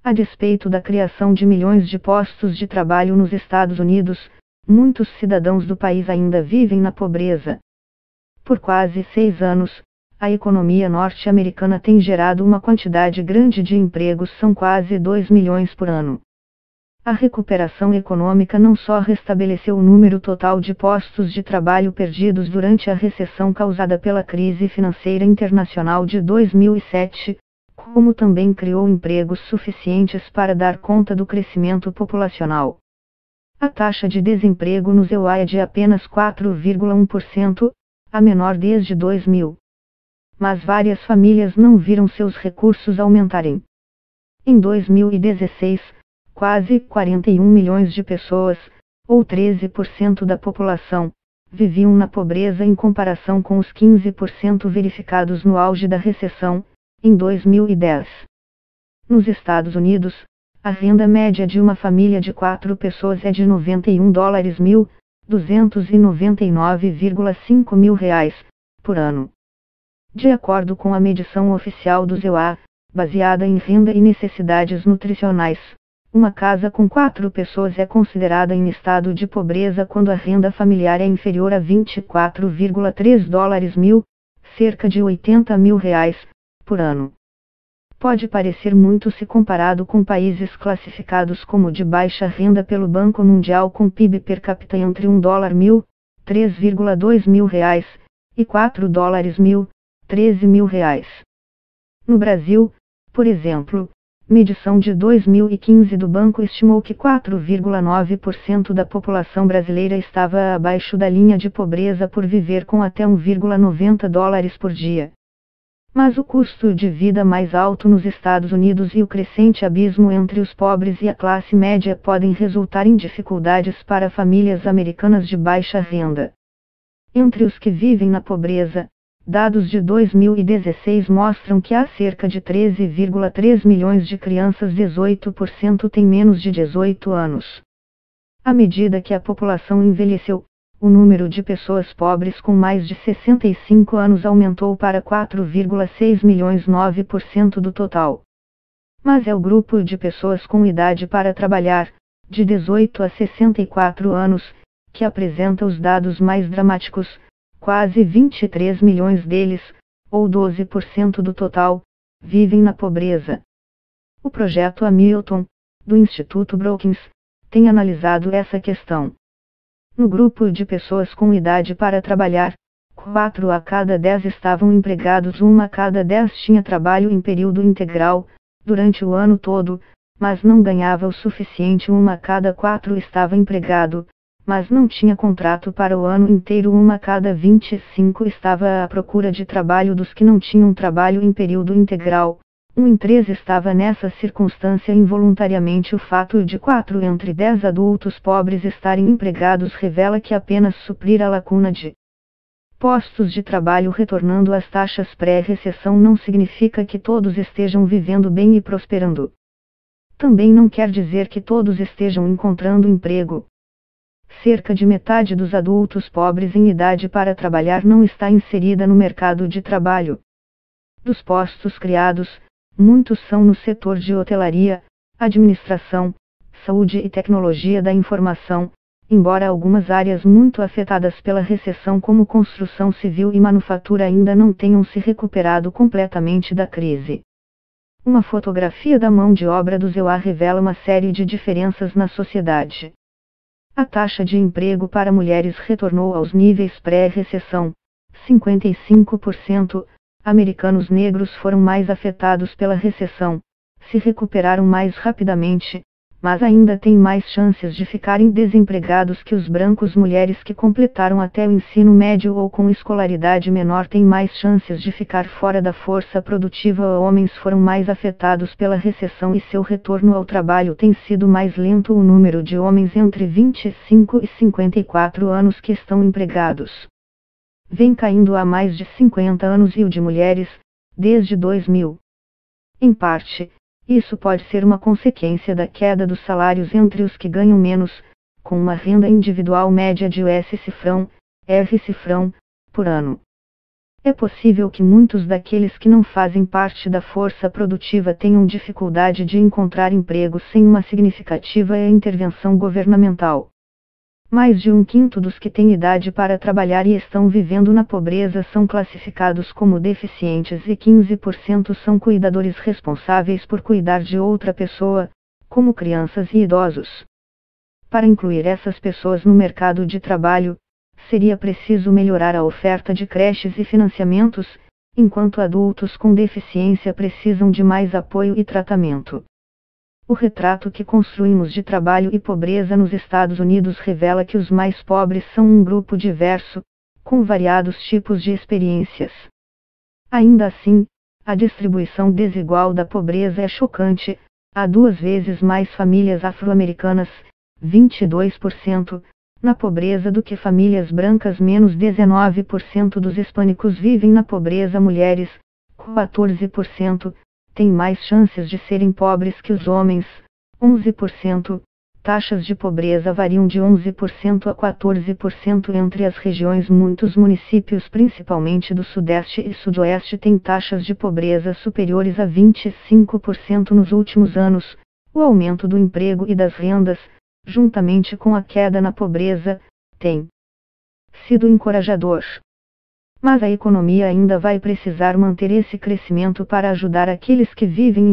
A despeito da criação de milhões de postos de trabalho nos Estados Unidos, muitos cidadãos do país ainda vivem na pobreza. Por quase 6 anos, a economia norte-americana tem gerado uma quantidade grande de empregos, são quase 2 milhões por ano. A recuperação econômica não só restabeleceu o número total de postos de trabalho perdidos durante a recessão causada pela crise financeira internacional de 2007, como também criou empregos suficientes para dar conta do crescimento populacional. A taxa de desemprego nos EUA é de apenas 4,1%, a menor desde 2000. Mas várias famílias não viram seus recursos aumentarem. Em 2016, quase 41 milhões de pessoas, ou 13% da população, viviam na pobreza em comparação com os 15% verificados no auge da recessão, em 2010. Nos Estados Unidos, a renda média de uma família de 4 pessoas é de $91.299,5 mil por ano. De acordo com a medição oficial do EUA, baseada em renda e necessidades nutricionais, uma casa com 4 pessoas é considerada em estado de pobreza quando a renda familiar é inferior a $24,3 mil, cerca de R$80 mil, por ano. Pode parecer muito se comparado com países classificados como de baixa renda pelo Banco Mundial com PIB per capita entre $1.000, R$3,2 mil, e $4 mil, R$13 mil. No Brasil, por exemplo, medição de 2015 do banco estimou que 4,9% da população brasileira estava abaixo da linha de pobreza por viver com até $1,90 por dia. Mas o custo de vida mais alto nos Estados Unidos e o crescente abismo entre os pobres e a classe média podem resultar em dificuldades para famílias americanas de baixa renda. Entre os que vivem na pobreza, dados de 2016 mostram que há cerca de 13,3 milhões de crianças, 18% têm menos de 18 anos. À medida que a população envelheceu, o número de pessoas pobres com mais de 65 anos aumentou para 4,6 milhões, 9% do total. Mas é o grupo de pessoas com idade para trabalhar, de 18 a 64 anos, que apresenta os dados mais dramáticos. Quase 23 milhões deles, ou 12% do total, vivem na pobreza. O projeto Hamilton, do Instituto Brookings, tem analisado essa questão. No grupo de pessoas com idade para trabalhar, 4 a cada 10 estavam empregados, 1 a cada 10 tinha trabalho em período integral, durante o ano todo, mas não ganhava o suficiente, 1 a cada 4 estava empregado, mas não tinha contrato para o ano inteiro, 1 a cada 25 estava à procura de trabalho dos que não tinham trabalho em período integral, 1 em 3 estava nessa circunstância involuntariamente. O fato de 4 entre 10 adultos pobres estarem empregados revela que apenas suprir a lacuna de postos de trabalho retornando às taxas pré-recessão não significa que todos estejam vivendo bem e prosperando. Também não quer dizer que todos estejam encontrando emprego. Cerca de metade dos adultos pobres em idade para trabalhar não está inserida no mercado de trabalho. Dos postos criados, muitos são no setor de hotelaria, administração, saúde e tecnologia da informação, embora algumas áreas muito afetadas pela recessão como construção civil e manufatura ainda não tenham se recuperado completamente da crise. Uma fotografia da mão de obra do EUA revela uma série de diferenças na sociedade. A taxa de emprego para mulheres retornou aos níveis pré-recessão, 55%. Americanos negros foram mais afetados pela recessão, se recuperaram mais rapidamente, mas ainda têm mais chances de ficarem desempregados que os brancos. Mulheres que completaram até o ensino médio ou com escolaridade menor têm mais chances de ficar fora da força produtiva. Homens foram mais afetados pela recessão e seu retorno ao trabalho tem sido mais lento. O número de homens entre 25 e 54 anos que estão empregados vem caindo há mais de 50 anos e o de mulheres, desde 2000. Em parte, isso pode ser uma consequência da queda dos salários entre os que ganham menos, com uma renda individual média de US cifrão, R cifrão, por ano. É possível que muitos daqueles que não fazem parte da força produtiva tenham dificuldade de encontrar emprego sem uma significativa intervenção governamental. Mais de um quinto dos que têm idade para trabalhar e estão vivendo na pobreza são classificados como deficientes e 15% são cuidadores responsáveis por cuidar de outra pessoa, como crianças e idosos. Para incluir essas pessoas no mercado de trabalho, seria preciso melhorar a oferta de creches e financiamentos, enquanto adultos com deficiência precisam de mais apoio e tratamento. O retrato que construímos de trabalho e pobreza nos Estados Unidos revela que os mais pobres são um grupo diverso, com variados tipos de experiências. Ainda assim, a distribuição desigual da pobreza é chocante. Há 2 vezes mais famílias afro-americanas, 22%, na pobreza do que famílias brancas. Menos 19% dos hispânicos vivem na pobreza. Mulheres, 14%, têm mais chances de serem pobres que os homens, 11%. Taxas de pobreza variam de 11% a 14% entre as regiões. Muitos municípios, principalmente do Sudeste e Sudoeste, têm taxas de pobreza superiores a 25% nos últimos anos. O aumento do emprego e das rendas, juntamente com a queda na pobreza, tem sido encorajador. Mas a economia ainda vai precisar manter esse crescimento para ajudar aqueles que vivem em